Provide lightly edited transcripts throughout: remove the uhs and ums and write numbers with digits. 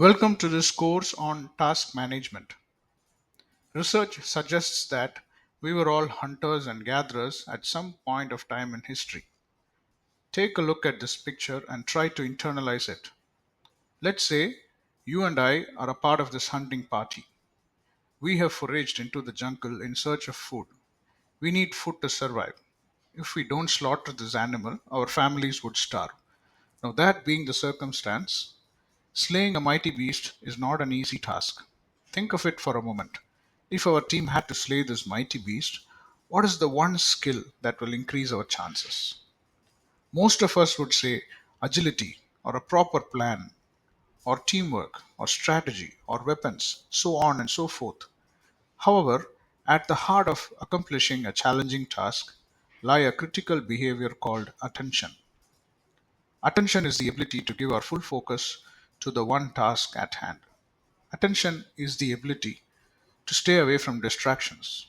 Welcome to this course on task management. Research suggests that we were all hunters and gatherers at some point of time in history. Take a look at this picture and try to internalize it. Let's say you and I are a part of this hunting party. We have foraged into the jungle in search of food. We need food to survive. If we don't slaughter this animal, our families would starve. Now, that being the circumstance, slaying a mighty beast is not an easy task. Think of it for a moment. If our team had to slay this mighty beast, what is the one skill that will increase our chances? Most of us would say agility, or a proper plan, or teamwork, or strategy, or weapons, so on and so forth. However, at the heart of accomplishing a challenging task lie a critical behavior called attention. Attention is the ability to give our full focus to the one task at hand. Attention is the ability to stay away from distractions.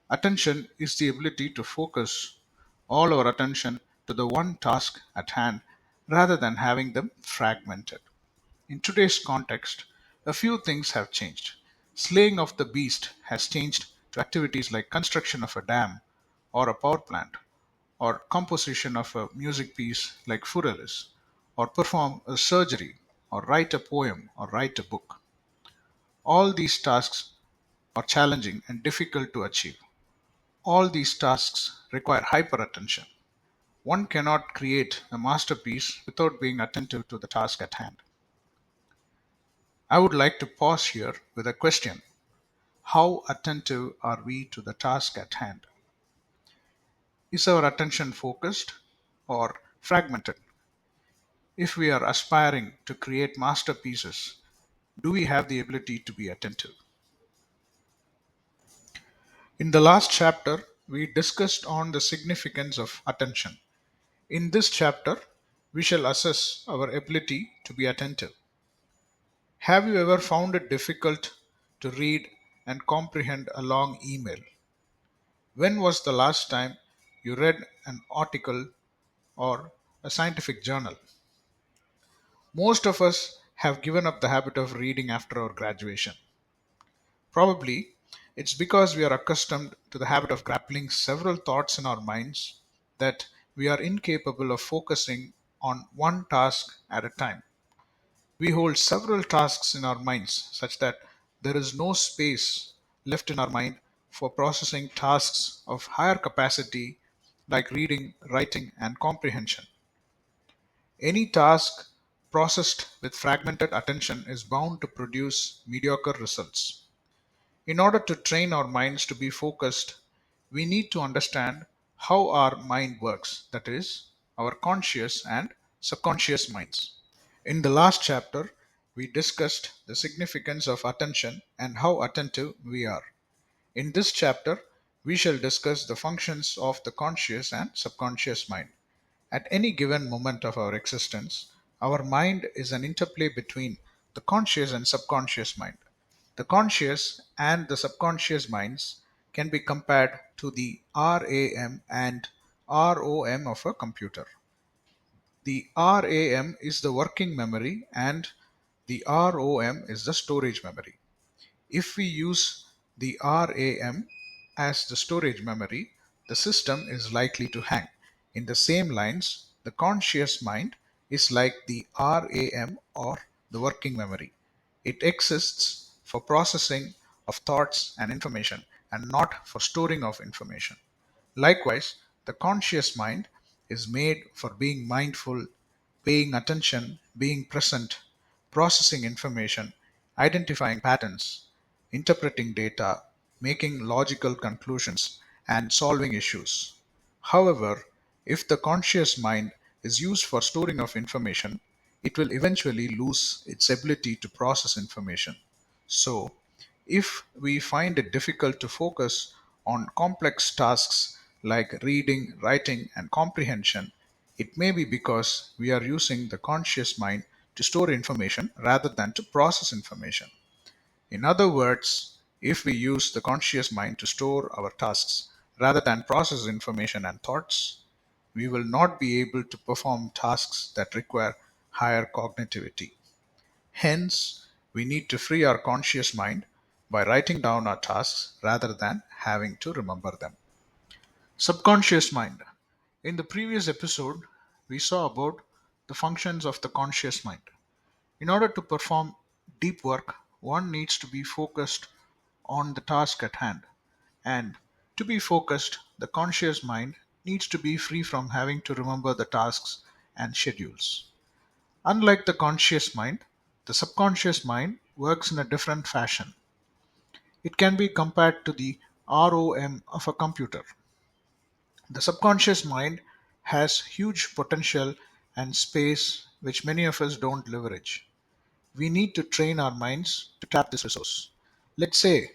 Attention is the ability to focus all our attention to the one task at hand rather than having them fragmented. In today's context, a few things have changed. Slaying of the beast has changed to activities like construction of a dam or a power plant, or composition of a music piece like Furellis, or perform a surgery, or write a poem, or write a book. All these tasks are challenging and difficult to achieve. All these tasks require hyper attention. One cannot create a masterpiece without being attentive to the task at hand. I would like to pause here with a question. How attentive are we to the task at hand? Is our attention focused or fragmented? If we are aspiring to create masterpieces, do we have the ability to be attentive? In the last chapter, we discussed on the significance of attention. In this chapter, we shall assess our ability to be attentive. Have you ever found it difficult to read and comprehend a long email? When was the last time you read an article or a scientific journal? Most of us have given up the habit of reading after our graduation. Probably it's because we are accustomed to the habit of grappling several thoughts in our minds that we are incapable of focusing on one task at a time. We hold several tasks in our minds such that there is no space left in our mind for processing tasks of higher capacity like reading, writing, and comprehension. Any task processed with fragmented attention is bound to produce mediocre results. In order to train our minds to be focused, we need to understand how our mind works, that is, our conscious and subconscious minds. In the last chapter, we discussed the significance of attention and how attentive we are. In this chapter, we shall discuss the functions of the conscious and subconscious mind. At any given moment of our existence, our mind is an interplay between the conscious and subconscious mind. The conscious and the subconscious minds can be compared to the RAM and ROM of a computer. The RAM is the working memory and the ROM is the storage memory. If we use the RAM as the storage memory, the system is likely to hang. In the same lines, the conscious mind is like the RAM or the working memory. It exists for processing of thoughts and information and not for storing of information. Likewise, the conscious mind is made for being mindful, paying attention, being present, processing information, identifying patterns, interpreting data, making logical conclusions, and solving issues. However, if the conscious mind is used for storing of information, it will eventually lose its ability to process information. So, if we find it difficult to focus on complex tasks like reading, writing, and comprehension, it may be because we are using the conscious mind to store information rather than to process information. In other words, if we use the conscious mind to store our tasks rather than process information and thoughts, we will not be able to perform tasks that require higher cognitivity. Hence, we need to free our conscious mind by writing down our tasks rather than having to remember them. Subconscious mind. In the previous episode, we saw about the functions of the conscious mind. In order to perform deep work, one needs to be focused on the task at hand. And to be focused, the conscious mind needs to be free from having to remember the tasks and schedules. Unlike the conscious mind, the subconscious mind works in a different fashion. It can be compared to the ROM of a computer. The subconscious mind has huge potential and space which many of us don't leverage. We need to train our minds to tap this resource. Let's say,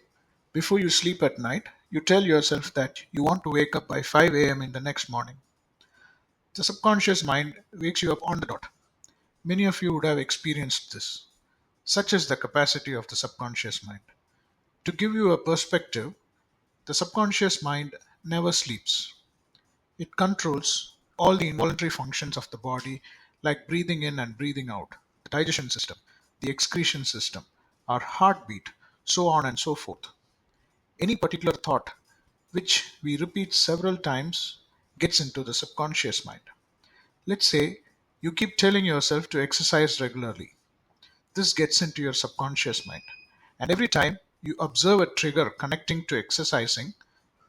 before you sleep at night, you tell yourself that you want to wake up by 5 a.m. in the next morning. The subconscious mind wakes you up on the dot. Many of you would have experienced this. Such is the capacity of the subconscious mind. To give you a perspective, the subconscious mind never sleeps. It controls all the involuntary functions of the body, like breathing in and breathing out, the digestion system, the excretion system, our heartbeat, so on and so forth. Any particular thought which we repeat several times gets into the subconscious mind. Let's say you keep telling yourself to exercise regularly. This gets into your subconscious mind. And every time you observe a trigger connecting to exercising,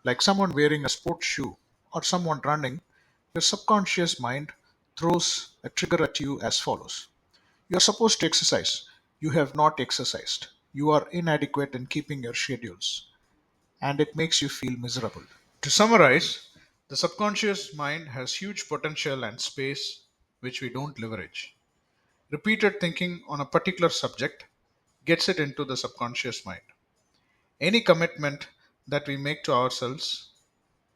like someone wearing a sports shoe or someone running, your subconscious mind throws a trigger at you as follows. You are supposed to exercise. You have not exercised. You are inadequate in keeping your schedules, and it makes you feel miserable. To summarize, the subconscious mind has huge potential and space which we don't leverage. Repeated thinking on a particular subject gets it into the subconscious mind. Any commitment that we make to ourselves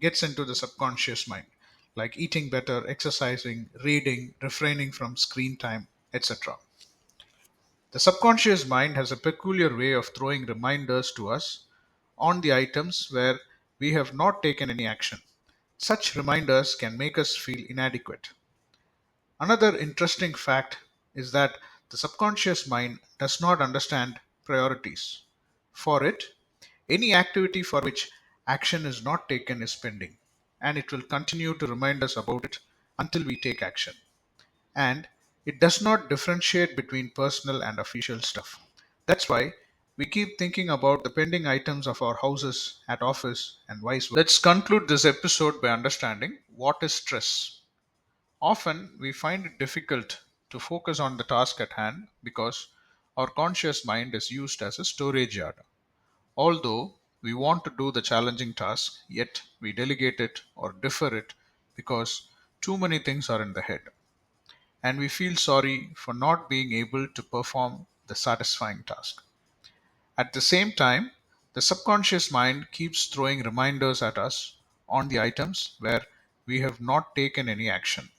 gets into the subconscious mind, like eating better, exercising, reading, refraining from screen time, etc. The subconscious mind has a peculiar way of throwing reminders to us on the items where we have not taken any action. Such reminders can make us feel inadequate. Another interesting fact is that the subconscious mind does not understand priorities. For it, any activity for which action is not taken is pending, and it will continue to remind us about it until we take action. And it does not differentiate between personal and official stuff. That's why we keep thinking about the pending items of our houses at office and vice versa. Let's conclude this episode by understanding what is stress. Often we find it difficult to focus on the task at hand because our conscious mind is used as a storage yard. Although we want to do the challenging task, yet we delegate it or defer it because too many things are in the head, and we feel sorry for not being able to perform the satisfying task. At the same time, the subconscious mind keeps throwing reminders at us on the items where we have not taken any action.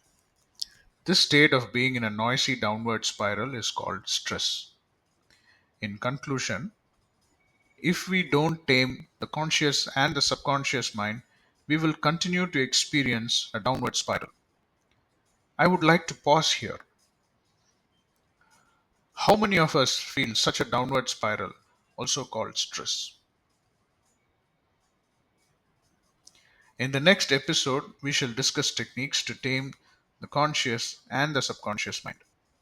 This state of being in a noisy downward spiral is called stress. In conclusion, if we don't tame the conscious and the subconscious mind, we will continue to experience a downward spiral. I would like to pause here. How many of us feel such a downward spiral, also called stress? In the next episode, we shall discuss techniques to tame the conscious and the subconscious mind.